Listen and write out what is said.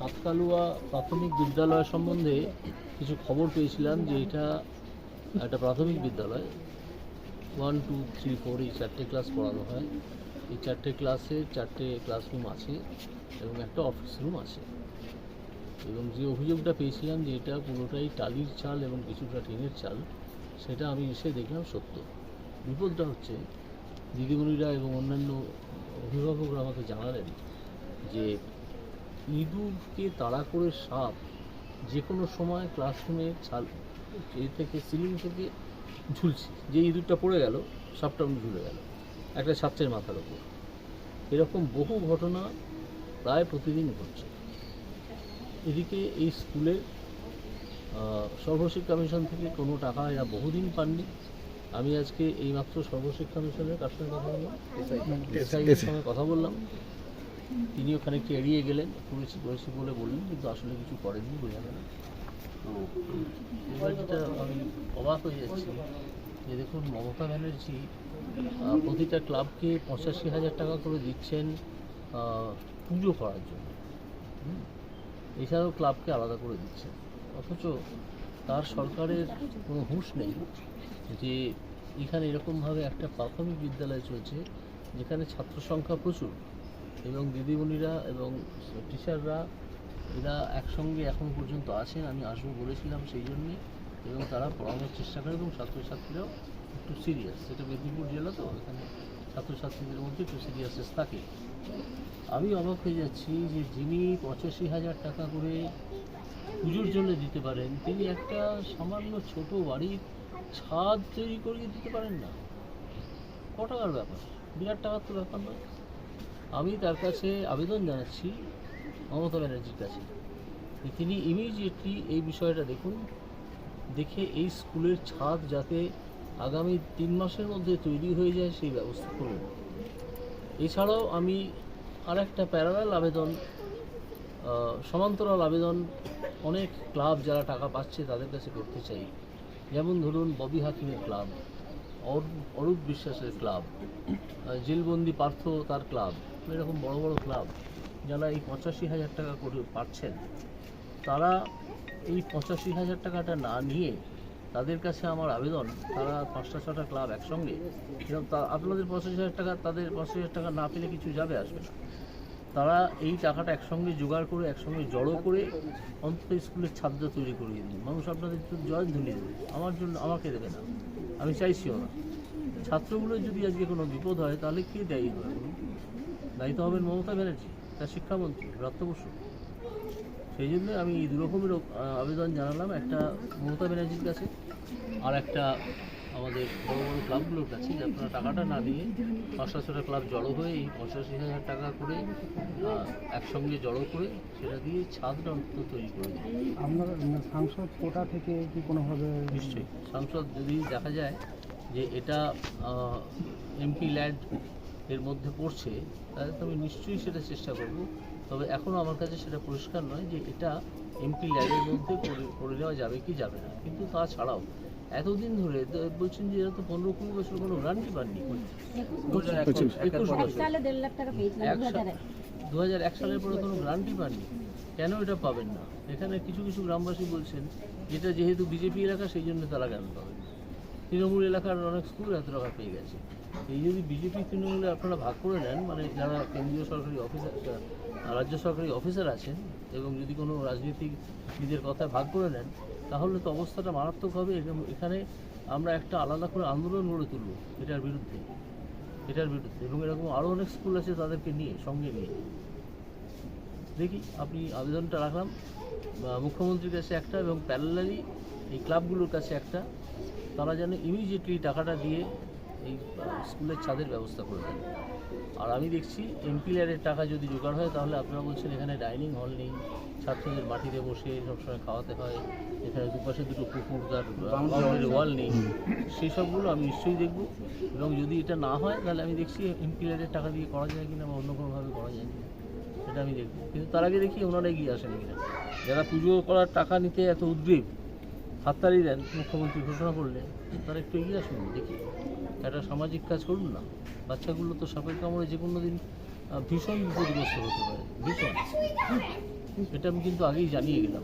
আতকালুয়া প্রাথমিক বিদ্যালয় সম্বন্ধে কিছু খবর পেয়েছিলাম যে এটা একটা প্রাথমিক বিদ্যালয়। 1, 2, 3, 4 এই 4টে ক্লাস পড়ানো হয়। এই 4টে ক্লাসে 4টে ক্লাসরুম আছে এবং একটা অফিস রুম আছে। এবং যে অভিযোগটা পেয়েছিলাম যে এটা পুরোটাই টালির চাল এবং কিছুটা টিনের চাল, সেটা আমি এসে দেখলাম সত্য। বিপদটা হচ্ছে দিদিমণিরা এবং অন্যান্য অভিভাবকরা আমাকে জানালেন যে ইঁদুরকে তাড়া করে সাপ যে কোনো সময় ক্লাসরুমে ছাল থেকে সিলিং থেকে ঝুলছে, যে ইঁদুরটা পড়ে গেল সাপটা ঝুলে গেল একটা ছাত্রের মাথার ওপর। এরকম বহু ঘটনা প্রায় প্রতিদিন ঘটছে। এদিকে এই স্কুলের সর্বশিক্ষা মিশন থেকে কোনো টাকা এরা বহুদিন পাননি। আমি আজকে এইমাত্র সর্বশিক্ষা মিশনের কার সঙ্গে কথা বললাম, এসআইয়ের সঙ্গে কথা বললাম। তিনিও খানিকটা এড়িয়ে গেলেন, করেছি বলে বললেন, কিন্তু আসলে কিছু করেননি, বোঝা গেল। তো এবার যেটা আমি অবাক হয়ে যাচ্ছি যে দেখুন, মমতা ব্যানার্জি প্রতিটা ক্লাবকে 85,000 টাকা করে দিচ্ছেন পুজো করার জন্য। এছাড়াও ক্লাবকে আলাদা করে দিচ্ছেন, অথচ তার সরকারের কোনো হুঁশ নেই যে এখানে এরকমভাবে একটা প্রাথমিক বিদ্যালয় চলছে যেখানে ছাত্র সংখ্যা প্রচুর এবং দিদিমণিরা এবং টিচাররা এরা একসঙ্গে এখন পর্যন্ত আছেন। আমি আসবো বলেছিলাম সেই জন্যে, এবং তারা পড়ানোর চেষ্টা করে এবং ছাত্রছাত্রীরাও একটু সিরিয়াস। এটা মেদিনীপুর জেলা, তো এখানে ছাত্রছাত্রীদের মধ্যে একটু সিরিয়াসনেস থাকে। আমি অবাক হয়ে যাচ্ছি যে যিনি 85,000 টাকা করে পুজোর জন্য দিতে পারেন, তিনি একটা সামান্য ছোট বাড়ির ছাদ তৈরি করিয়ে দিতে পারেন না। ক টাকার ব্যাপার, বিরাট টাকার তো ব্যাপার নয়। আমি তার কাছে আবেদন জানাচ্ছি মমতা ব্যানার্জির কাছে, তিনি ইমিডিয়েটলি এই বিষয়টা দেখুন, দেখে এই স্কুলের ছাদ যাতে আগামী 3 মাসের মধ্যে তৈরি হয়ে যায় সেই ব্যবস্থা করুন। এছাড়াও আমি আর একটা প্যারালাল আবেদন, সমান্তরাল আবেদন অনেক ক্লাব যারা টাকা পাচ্ছে তাদের কাছে করতে চাই। যেমন ধরুন ববি হাকিমের ক্লাব, অরূপ বিশ্বাসের ক্লাব, জেলবন্দি পার্থ তার ক্লাব, এরকম বড় বড় ক্লাব যারা এই 85,000 টাকা করে পাচ্ছেন, তারা এই 85,000 টাকাটা না নিয়ে, তাদের কাছে আমার আবেদন, তারা 5টা 6টা ক্লাব একসঙ্গে, আপনাদের 85,000 টাকা, তাদের 85,000 টাকা না পেলে কিছু যাবে আসবে না, তারা এই টাকাটা একসঙ্গে জোগাড় করে একসঙ্গে জড়ো করে অন্তত স্কুলের ছাদটা তৈরি করিয়ে দিন। মানুষ আপনাদের তো জয়ধ্বনি দেবে, আমার জন্য আমাকে দেবে না, আমি চাইছিও না। ছাত্রগুলোর যদি আজকে কোনো বিপদ হয় তাহলে কে দায়ী হবে? দায়িত্ব হবেন মমতা ব্যানার্জি, তার শিক্ষামন্ত্রী ব্রাত্য বসু। সেই জন্য আমি এই দুরকমের আবেদন জানালাম, একটা মমতা ব্যানার্জির কাছে আর একটা আমাদের বড় বড় ক্লাবগুলোর কাছে, যে আপনারা টাকাটা না দিয়ে 5টা 6টা ক্লাব জড়ো হয়ে এই 85,000 টাকা করে একসঙ্গে জড়ো করে সেটা দিয়ে ছাদটা অন্তত তৈরি করে দিন। আপনার সাংসদ কোটা থেকে কি কোনোভাবে? নিশ্চয়ই সাংসদ, যদি দেখা যায় যে এটা এমপি ল্যান্ড এর মধ্যে পড়ছে, তাহলে তো আমি নিশ্চয়ই সেটা চেষ্টা করব। তবে এখনও আমার কাছে সেটা পরিষ্কার নয় যে এটা এমপি ল্যান্ডের মধ্যে করে দেওয়া যাবে কি যাবে না। কিন্তু তাছাড়াও এতদিন ধরে বলছেন যে এরা তো 15-20 বছর কোনো গ্রান্টই পাননি। 2001 সালের পরে কোনো গ্রান্টই পাননি। কেন এটা পাবেন না? এখানে কিছু কিছু গ্রামবাসী বলছেন যেটা যেহেতু বিজেপি এলাকা সেই জন্য তারা গ্রান্ট পাবেন। তৃণমূল এলাকার অনেক স্কুল এত টাকা পেয়ে গেছে। এই যদি বিজেপি তৃণমূলে আপনারা ভাগ করে নেন, মানে যারা কেন্দ্রীয় সরকারি অফিসার, রাজ্য সরকারি অফিসার আছেন, এবং যদি কোনো রাজনীতিবিদের কথা ভাগ করে নেন, তাহলে তো অবস্থাটা মারাত্মক হবে। এখানে আমরা একটা আলাদা করে আন্দোলন গড়ে তুলব এটার বিরুদ্ধে, এবং এরকম আরও অনেক স্কুল আছে তাদেরকে নিয়ে, সঙ্গে নিয়ে। দেখি, আপনি আবেদনটা রাখলাম মুখ্যমন্ত্রীর কাছে একটা, এবং প্যারালালি এই ক্লাবগুলোর কাছে একটা, তারা যেন ইমিডিয়েটলি টাকাটা দিয়ে এই স্কুলের ছাদের ব্যবস্থা করে দেন। আর আমি দেখছি এমপি ল্যাডের টাকা যদি জোগাড় হয়, তাহলে আপনারা বলছেন এখানে ডাইনিং হল নেই, ছাত্রদের মাটিতে বসে সবসময় খাওয়াতে হয়, এখানে দুপাশে দুটো পুকুর, তার ওয়াল নেই, সেই সবগুলো আমি নিশ্চয়ই দেখব। এবং যদি এটা না হয় তাহলে আমি দেখছি এমপি ল্যাডের টাকা দিয়ে করা যায় কিনা বা অন্য কোনোভাবে করা যায় কিনা, সেটা আমি দেখব। কিন্তু তার আগে দেখি ওনারা এগিয়ে আসেন কিনা। যারা পুজো করার টাকা নিতে এত উদ্গ্রীব, হাততালি দেন মুখ্যমন্ত্রী ঘোষণা করলে, তারা একটু এগিয়ে আসুন, দেখি একটা সামাজিক কাজ করুন না। বাচ্চাগুলো তো সাপের কামড়ে যে কোনো দিন ভীষণ বিপদগ্রস্ত হতে পারে, ভীষণ। এটা আমি কিন্তু আগেই জানিয়ে গেলাম।